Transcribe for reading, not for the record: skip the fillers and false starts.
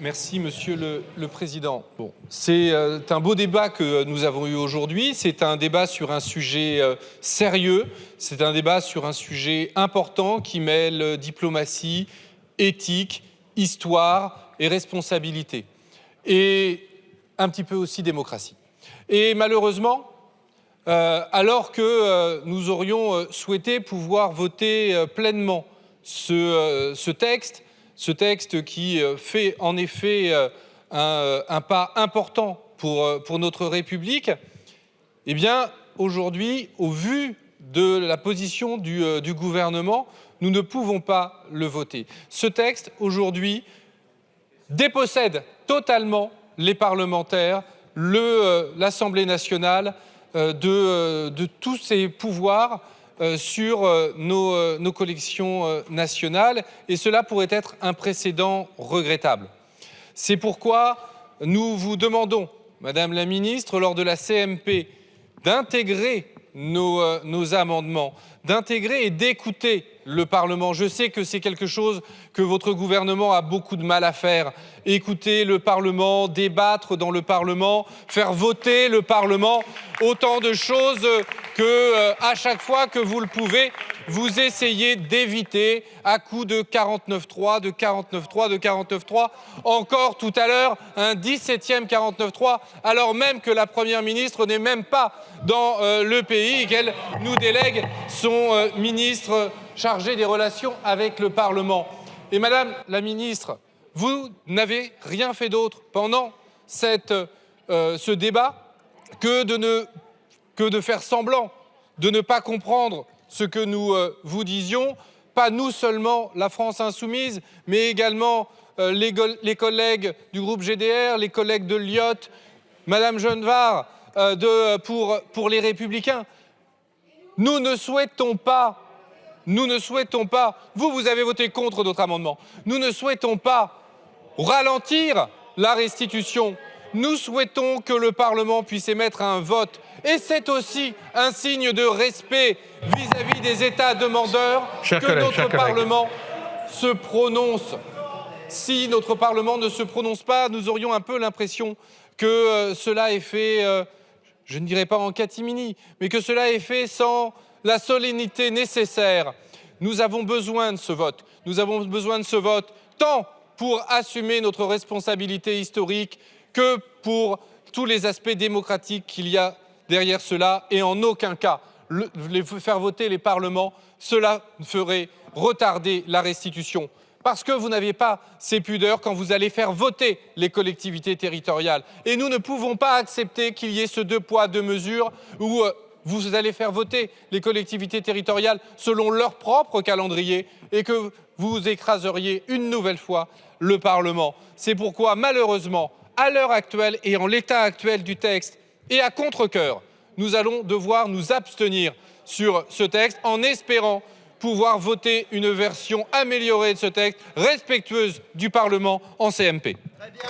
Merci, Monsieur le Président. Bon, c'est un beau débat que nous avons eu aujourd'hui. C'est un débat sur un sujet sérieux. C'est un débat sur un sujet important qui mêle diplomatie, éthique, histoire et responsabilité. Et un petit peu aussi démocratie. Et malheureusement, alors que nous aurions souhaité pouvoir voter pleinement ce texte qui fait en effet un pas important pour notre République, eh bien, aujourd'hui, au vu de la position du gouvernement, nous ne pouvons pas le voter. Ce texte, aujourd'hui, dépossède totalement les parlementaires, l'Assemblée nationale, de tous ses pouvoirs sur nos collections nationales, et cela pourrait être un précédent regrettable. C'est pourquoi nous vous demandons, Madame la Ministre, lors de la CMP, d'intégrer nos amendements, d'intégrer et d'écouter le Parlement. Je sais que c'est quelque chose que votre gouvernement a beaucoup de mal à faire. Écouter le Parlement, débattre dans le Parlement, faire voter le Parlement, autant de choses que, à chaque fois que vous le pouvez, vous essayez d'éviter à coup de 49.3, de 49.3, de 49.3. Encore tout à l'heure, un 17e 49.3, alors même que la Première ministre n'est même pas dans le pays et qu'elle nous délègue son ministre chargé des relations avec le Parlement. Et Madame la Ministre, vous n'avez rien fait d'autre pendant ce débat que de faire semblant de ne pas comprendre ce que nous vous disions, pas nous seulement, la France insoumise, mais également les collègues du groupe GDR, les collègues de Liot, Madame Genevard pour les Républicains. Nous ne souhaitons pas, vous avez voté contre notre amendement, nous ne souhaitons pas ralentir la restitution. Nous souhaitons que le Parlement puisse émettre un vote. Et c'est aussi un signe de respect vis-à-vis des États demandeurs que notre Parlement se prononce. Si notre Parlement ne se prononce pas, nous aurions un peu l'impression que cela est fait, je ne dirais pas en catimini, mais que cela est fait sans la solennité nécessaire. Nous avons besoin de ce vote. Nous avons besoin de ce vote tant pour assumer notre responsabilité historique que pour tous les aspects démocratiques qu'il y a derrière cela, et en aucun cas faire voter les parlements, cela ferait retarder la restitution. Parce que vous n'avez pas ces pudeurs quand vous allez faire voter les collectivités territoriales. Et nous ne pouvons pas accepter qu'il y ait ce deux poids, deux mesures où vous allez faire voter les collectivités territoriales selon leur propre calendrier et que vous écraseriez une nouvelle fois le Parlement. C'est pourquoi, malheureusement, à l'heure actuelle et en l'état actuel du texte, et à contre-cœur, nous allons devoir nous abstenir sur ce texte en espérant pouvoir voter une version améliorée de ce texte, respectueuse du Parlement en CMP. Très bien.